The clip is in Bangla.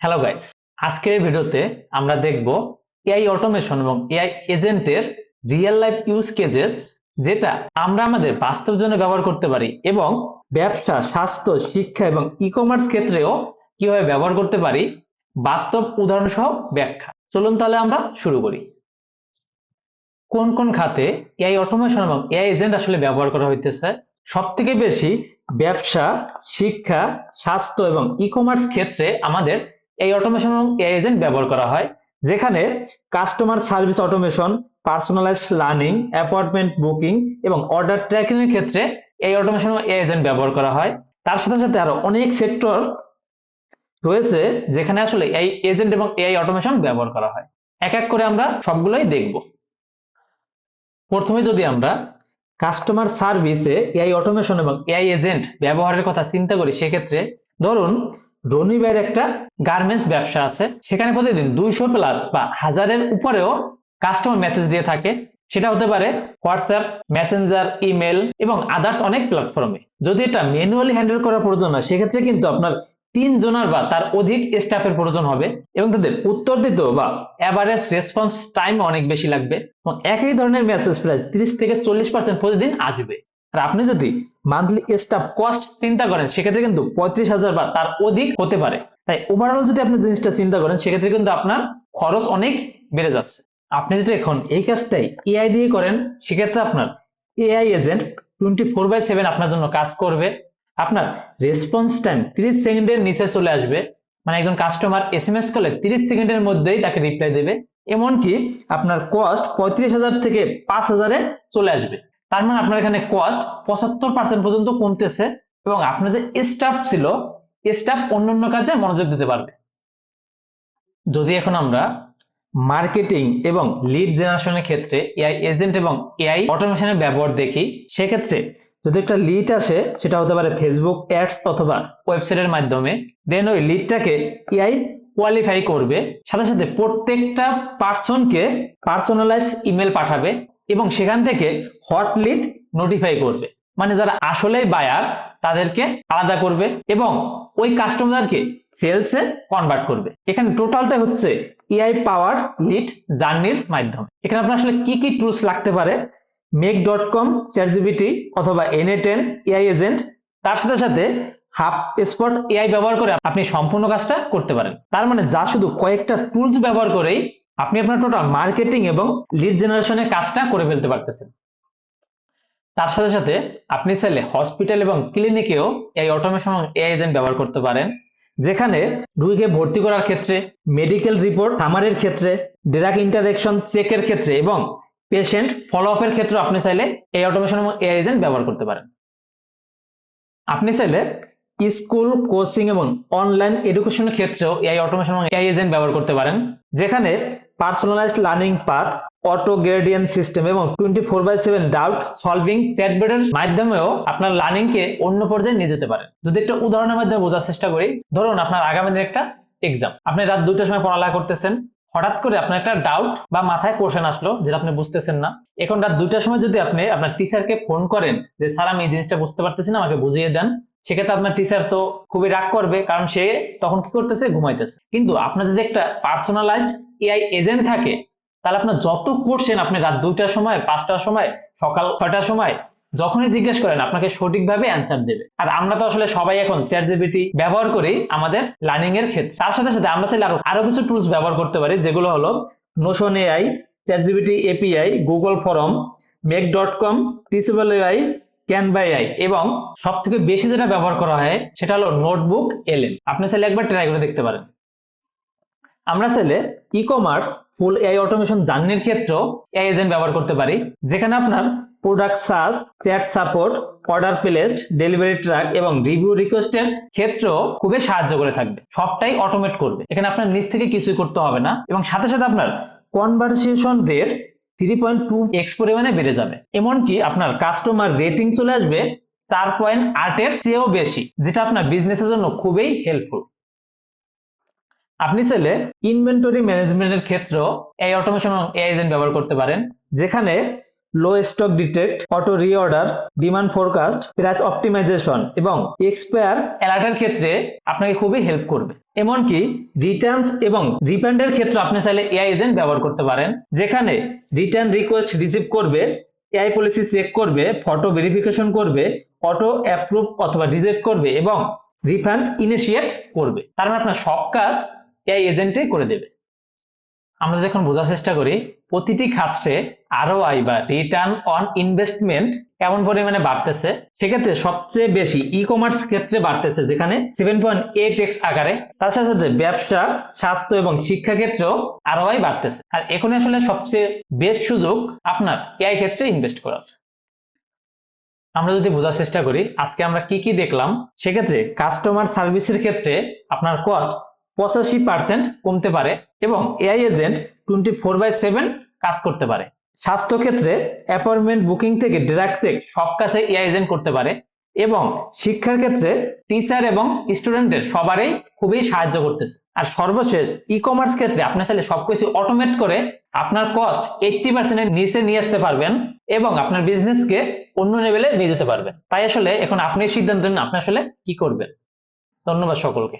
হ্যালো গাইস, আজকের এই ভিডিওতে আমরা দেখব এআই অটোমেশন এবং এআই এজেন্টের রিয়েল লাইফ ইউজ কেসেস, যেটা আমরা আমাদের বাস্তব জীবনে ব্যবহার করতে পারি এবং ব্যবসা, স্বাস্থ্য, শিক্ষা এবং ই কমার্স ক্ষেত্রেও কিভাবে ব্যবহার করতে পারি, বাস্তব উদাহরণ সহ ব্যাখ্যা। চলুন তাহলে আমরা শুরু করি। কোন কোন খাতে এআই অটোমেশন এবং এআই এজেন্ট আসলে ব্যবহার করা হইতেছে? সব থেকে বেশি ব্যবসা, শিক্ষা, স্বাস্থ্য এবং ই কমার্স ক্ষেত্রে আমাদের এই অটোমেশন এবং এআই এজেন্ট ব্যবহার করা হয়, যেখানে customer service automation, personalised learning, appointment booking এবং অর্ডার ট্র্যাকিং এর ক্ষেত্রে এই অটোমেশন এবং এআই এজেন্ট ব্যবহার করা হয়। তার সাথে সাথে আরো অনেক সেক্টর রয়েছে যেখানে আসলে এই এজেন্ট এবং এআই অটোমেশন ব্যবহার করা হয়। এক এক করে আমরা সবগুলোই দেখব। প্রথমে যদি আমরা কাস্টমার সার্ভিসে এআই অটোমেশন এবং এআই এজেন্ট ব্যবহারের কথা চিন্তা করি, সেক্ষেত্রে ধরুন রনি ভাইয়ের একটা গার্মেন্টস ব্যবসা আছে, সেখানে প্রতিদিন 200+ বা 1000-এর উপরেও কাস্টমার মেসেজ দিয়ে থাকে। সেটা হতে পারে হোয়াটসঅ্যাপ, মেসেঞ্জার, ইমেল এবং আদার্স অনেক প্ল্যাটফর্মে। যদি এটা ম্যানুয়ালি হ্যান্ডেল করার প্রয়োজন হয়, সেক্ষেত্রে কিন্তু আপনার 3 জনের বা তার অধিক স্টাফের প্রয়োজন হবে এবং তাদের উত্তর দিতেও বা অ্যাভারেজ রেসপন্স টাইম অনেক বেশি লাগবে এবং একই ধরনের মেসেজ প্রায় 30 থেকে 40% প্রতিদিন আসবে। আর আপনি যদি মান্থলি স্টাফ কস্ট চিন্তা করেন, সেক্ষেত্রে কিন্তু 35,000 বা তার অধিক হতে পারে। তাই ওভারঅল যদি আপনি জিনিসটা চিন্তা করেন, সেক্ষেত্রে কিন্তু আপনার খরচ অনেক বেড়ে যাচ্ছে। আপনি যদি এখন এই কাজটাই এআই দিয়ে করেন, সেক্ষেত্রে আপনার এআই এজেন্ট 24/7 আপনার জন্য কাজ করবে। আপনার রেসপন্স টাইম 30 সেকেন্ডের নিচে চলে আসবে, মানে একজন কাস্টমার এসএমএস করলে 30 সেকেন্ডের মধ্যেই তাকে রিপ্লাই দেবে। এমনকি আপনার কস্ট 35,000 থেকে 5,000-এ চলে আসবে। তার মানে আপনার এখানে কস্ট 75% পর্যন্ত কমতেছে এবং আপনার যে স্টাফ ছিল, স্টাফ অন্যান্য কাজে মনোযোগ দিতে পারবে। যদি এখন আমরা মার্কেটিং এবং লিড জেনারেশনের ক্ষেত্রে এআই এজেন্ট এবং এআই অটোমেশনের ব্যবহার দেখি, সেক্ষেত্রে যদি একটা লিড আসে, সেটা হতে পারে ফেসবুক অ্যাডস অথবা ওয়েবসাইটের মাধ্যমে, দেন ওই লিডটাকে এআই কোয়ালিফাই করবে, সাথে সাথে প্রত্যেকটা পার্সনকে পার্সোনালাইজড ইমেল পাঠাবে এবং সেখান থেকে হট লিড নোটিফাই করবে, মানে যারা আসলেই বায়ার তাদেরকে আলাদা করবে এবং ওই কাস্টমারকে সেলসে কনভার্ট করবে। এখানে টোটালটা হচ্ছে এআই পাওয়ার্ড লিড জার্নির মাধ্যমে। এখানে আপনার আসলে কি কি টুলস লাগতে পারে? মেক.কম, চ্যাটজিপিটি অথবা এন10 এআই এজেন্ট, তার সাথে সাথে হাব স্পট এআই ব্যবহার করে আপনি সম্পূর্ণ কাজটা করতে পারেন। তার মানে যা শুধু কয়েকটা টুলস ব্যবহার করেই আপনি আপনার টোটাল মার্কেটিং এবং লিড জেনারেশনের কাজটা করে ফেলতে পারতেছেন। তার সাথে সাথে আপনি চাইলে হসপিটাল এবং ক্লিনিকেও এই অটোমেশন এবং এআই এজেন্ট ব্যবহার করতে পারেন, যেখানে রোগীকে ভর্তি করার ক্ষেত্রে, মেডিকেল রিপোর্ট সামারির ক্ষেত্রে, ড্রাগ ইন্টারেকশন চেকের ক্ষেত্রে এবং পেশেন্ট ফলো আপের ক্ষেত্রে আপনি চাইলে এই অটোমেশন এবং এআই এজেন্ট ব্যবহার করতে পারেন। আপনি চাইলে স্কুল, কোচিং এবং অনলাইন এডুকেশনের ক্ষেত্রেও এআই অটোমেশন এবং এআই এজেন্ট ব্যবহার করতে পারেন, যেখানে personalised learning path, auto gradient system এবং 24/7 ডাউট সলভিং চ্যাটবটের মাধ্যমেও আপনার লার্নিং কে অন্য পর্যায়ে নিয়ে যেতে পারেন। যদি একটা উদাহরণের মাধ্যমে বোঝার চেষ্টা করি, ধরুন আপনার আগামী দিনে একটা এক্সাম, আপনি রাত 2টার সময় পড়ালেখা করতেছেন, হঠাৎ করে আপনার একটা ডাউট বা মাথায় কোশ্চেন আসলো যেটা আপনি বুঝতেছেন না। এখন রাত 2টার সময় যদি আপনি আপনার টিচারকে ফোন করেন যে স্যার আমি এই জিনিসটা বুঝতে পারতেছি না, আমাকে বুঝিয়ে দেন, সেক্ষেত্রে আপনার টিচার তো খুবই রাগ করবে, কারণ সে তখন কি করতেছে, ঘুমাইতেছে। কিন্তু আপনার যদি একটা পার্সোনালাইজড এআই এজেন্ট থাকে, তাহলে আপনার যত কোশ্চেন আপনি রাত 2টার সময়, 5টার সময়, সকাল 6টার সময় যখনই জিজ্ঞেস করেন, আপনাকে সঠিকভাবে অ্যান্সার দেবে। আর আমরা তো আসলে সবাই এখন চ্যাটজিপিটি ব্যবহার করি আমাদের লার্নিং এর ক্ষেত্রে। তার সাথে সাথে আমরা চাইলে আরো কিছু টুলস ব্যবহার করতে পারি, যেগুলো হলো Notion AI, ChatGPT API, Google Form, Make com, Teachable AI, Canva AI এবং সব থেকে বেশি যেটা ব্যবহার করা হয় সেটা হলো নোটবুক এলএম। আপনি চাইলে একবার ট্রাই করে দেখতে পারেন। আমরা চাইলে ই কমার্স ফুল এআই অটোমেশন জার্নির ক্ষেত্রেও এআই এজেন্ট ব্যবহার করতে পারি, যেখানে আপনার product search, chat support, order placed, delivery track এবং রিভিউ রিকোয়েস্টের ক্ষেত্রেও খুবই সাহায্য করে থাকবে। সবটাই অটোমেট করবে, এখানে আপনার নিজ থেকে কিছুই করতে হবে না এবং সাথে সাথে আপনার কনভারসেশন রেট 3.2x পরিমাণে বেড়ে যাবে। এমনকি আপনার কাস্টমার রেটিং চলে আসবে 4.8-এর চেয়েও বেশি, যেটা আপনার বিজনেসের জন্য খুবই হেল্পফুল। আপনি চাইলে ইনভেন্টরি ম্যানেজমেন্টের ক্ষেত্রেও এই অটোমেশন এবং এআই এজেন্ট ব্যবহার করতে পারেন, যেখানে low stock detect, auto reorder, demand forecast, price optimisation এবং এক্সপায়ার অ্যালার্টের ক্ষেত্রে আপনাকে খুবই হেল্প করবে। এমনকি রিটার্নস এবং রিফান্ডের ক্ষেত্রে আপনি চাইলে এআই এজেন্ট ব্যবহার করতে পারেন, যেখানে রিটার্ন রিকোয়েস্ট রিসিভ করবে, এআই পলিসি চেক করবে, ফটো ভেরিফিকেশন করবে, অটো অ্যাপ্রুভ অথবা রিজেক্ট করবে এবং রিফান্ড ইনিশিয়েট করবে। তার মানে আপনার সব কাজ এআই এজেন্টে করে দেবে। আমরা যখন বোঝার চেষ্টা করি প্রতিটি ক্ষেত্রে আরওআই বা রিটার্ন অন ইনভেস্টমেন্ট কেমন পরিমাণে বাড়তেছে, সেক্ষেত্রে সবচেয়ে বেশি ই কমার্স ক্ষেত্রে বাড়তেছে, যেখানে 7.8x আকারে। তার সাথে সাথে ব্যবসা, স্বাস্থ্য এবং শিক্ষা ক্ষেত্রেও আরওআই বাড়তেছে। আর এখন আসলে সবচেয়ে বেস্ট সুযোগ আপনার এআই ক্ষেত্রে ইনভেস্ট করার। আমরা যদি বোঝার চেষ্টা করি আজকে আমরা কি কি দেখলাম, সেক্ষেত্রে কাস্টমার সার্ভিসের ক্ষেত্রে আপনার কস্ট 85% কমতে পারে এবং এআই এজেন্ট 24/7 কাজ করতে পারে। স্বাস্থ্য ক্ষেত্রে অ্যাপয়েন্টমেন্ট বুকিং থেকে ড্রাগ চেক সব কাজে এআই এজেন্ট করতে পারে এবং শিক্ষার ক্ষেত্রে টিচার এবং স্টুডেন্টদের সবারই খুবই সাহায্য করতেছে। আর সর্বশেষ ই কমার্স ক্ষেত্রে আপনি চাইলে সবকিছু অটোমেট করে আপনার কস্ট 80% এর নিচে নিয়ে আসতে পারবেন এবং আপনার বিজনেসকে অন্য লেভেলে নিয়ে যেতে পারবেন। তাই আসলে এখন আপনি সিদ্ধান্ত নিন আপনি আসলে কি করবেন। ধন্যবাদ সকলকে।